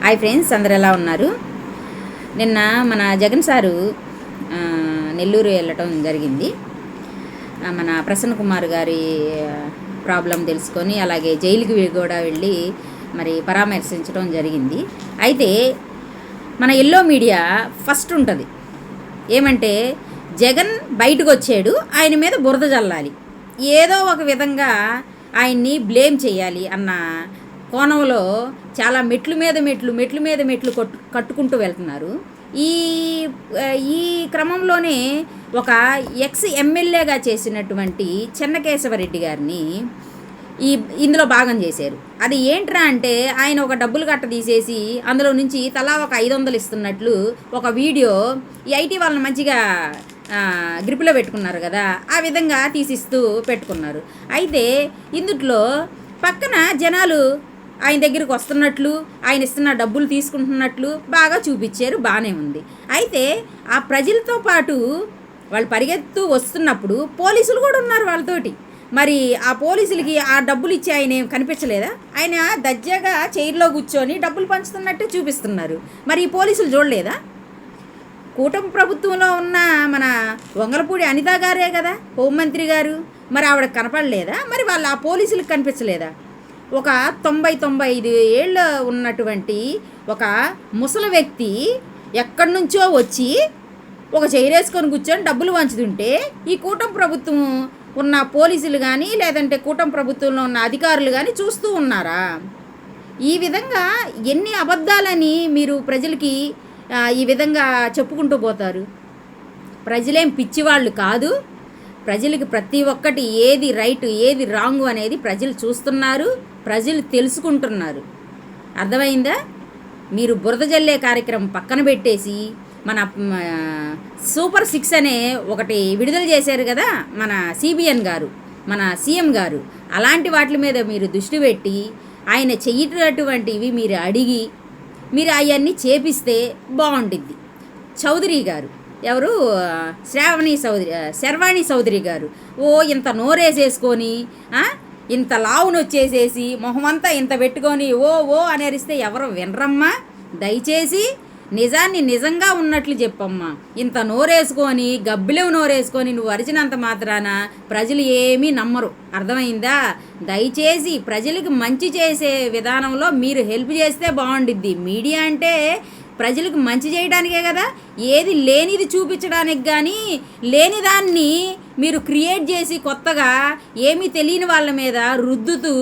Hi friends, అందరు ఎలా ఉన్నారు? నిన్న మన జగన్ సారు నెల్లూరు వెళ్ళటం జరిగింది. మన ప్రసన్న కుమార్ గారి ప్రాబ్లం తెలుసుకొని అలాగే జైలుకి కూడా వెళ్ళి మరి పరామర్శించడం జరిగింది. అయితే మన ఎల్లో మీడియా ఫస్ట్ ఉంటుంది ఏమంటే, జగన్ బయటకు వచ్చాడు, ఆయన మీద బురద జల్లాలి, ఏదో ఒక విధంగా ఆయన్ని బ్లేమ్ చేయాలి అన్న కోణంలో చాలా మెట్ల మీద మెట్లు కట్టుకుంటూ వెళ్తున్నారు. ఈ క్రమంలోనే ఒక ఎక్స్ ఎమ్మెల్యేగా చేసినటువంటి చెన్నకేశవరెడ్డి గారిని ఇందులో భాగం చేశారు. అది ఏంట్రా అంటే, ఆయన ఒక డబ్బులు కట్ట తీసేసి అందులో నుంచి తలా ఒక 500 ఇస్తున్నట్లు ఒక వీడియో ఈ ఐటీ వాళ్ళని మంచిగా గ్రిప్లో పెట్టుకున్నారు కదా, ఆ విధంగా తీసిస్తూ పెట్టుకున్నారు. అయితే ఇందుట్లో పక్కన జనాలు ఆయన దగ్గరికి వస్తున్నట్లు, ఆయన ఇస్తున్న డబ్బులు తీసుకుంటున్నట్లు బాగా చూపించారు, బాగానే ఉంది. అయితే ఆ ప్రజలతో పాటు వాళ్ళు పరిగెత్తు వస్తున్నప్పుడు పోలీసులు కూడా ఉన్నారు వాళ్ళతోటి. మరి ఆ పోలీసులకి ఆ డబ్బులు ఇచ్చి ఆయన ఏం కనిపించలేదా? ఆయన దర్జాగా చైర్లో కూర్చొని డబ్బులు పంచుతున్నట్టే చూపిస్తున్నారు. మరి ఈ పోలీసులు చూడలేదా? కూటమి ప్రభుత్వంలో ఉన్న మన వంగలపూడి అనిత గారే కదా హోంమంత్రి గారు, మరి ఆవిడ కనపడలేదా? మరి వాళ్ళు ఆ పోలీసులకు కనిపించలేదా? ఒక 90-95 ఏళ్ళు ఉన్నటువంటి ఒక ముసలి వ్యక్తి ఎక్కడి నుంచో వచ్చి ఒక చైరేసుకొని కూర్చొని డబ్బులు పంచుతుంటే ఈ కూటమి ప్రభుత్వం ఉన్న పోలీసులు కానీ లేదంటే కూటమి ప్రభుత్వంలో ఉన్న అధికారులు కానీ చూస్తూ ఉన్నారా? ఈ విధంగా ఎన్ని అబద్ధాలని మీరు ప్రజలకి ఈ విధంగా చెప్పుకుంటూ పోతారు? ప్రజలేం పిచ్చివాళ్ళు కాదు. ప్రజలకి ప్రతి ఒక్కటి ఏది రైట్ ఏది రాంగ్ అనేది ప్రజలు చూస్తున్నారు, ప్రజలు తెలుసుకుంటున్నారు. అర్థమైందా? మీరు బురద జల్లే కార్యక్రమం పక్కన పెట్టేసి మన సూపర్ 6 అనే ఒకటి విడుదల చేశారు కదా మన సిబిఎన్ గారు, మన సీఎం గారు. అలాంటి వాటి మీద మీరు దృష్టి పెట్టి ఆయన చెయ్యటటువంటివి మీరు అడిగి మీరు అవన్నీ చేపిస్తే బాగుంటుంది. చౌదరి గారు ఎవరు, శర్వాణి చౌదరి గారు ఇంత నోరేసేసుకొని ఇంత లావును వచ్చేసేసి మొహమంతా ఇంత పెట్టుకొని ఓ అని అరిస్తే ఎవరు వినరమ్మా? దయచేసి నిజాన్ని నిజంగా ఉన్నట్లు చెప్పమ్మా. ఇంత నోరేసుకొని గబ్బిలేవు నోరేసుకొని నువ్వు అరిచినంత మాత్రాన ప్రజలు ఏమీ నమ్మరు. అర్థమైందా? దయచేసి ప్రజలకు మంచి చేసే విధానంలో మీరు హెల్ప్ చేస్తే బాగుండిద్ది. మీడియా అంటే ప్రజలకు మంచి చేయడానికే కదా, ఏది లేనిది చూపించడానికి కానీ లేని దాన్ని మీరు క్రియేట్ చేసి కొత్తగా ఏమీ తెలియని వాళ్ళ మీద రుద్దుతూ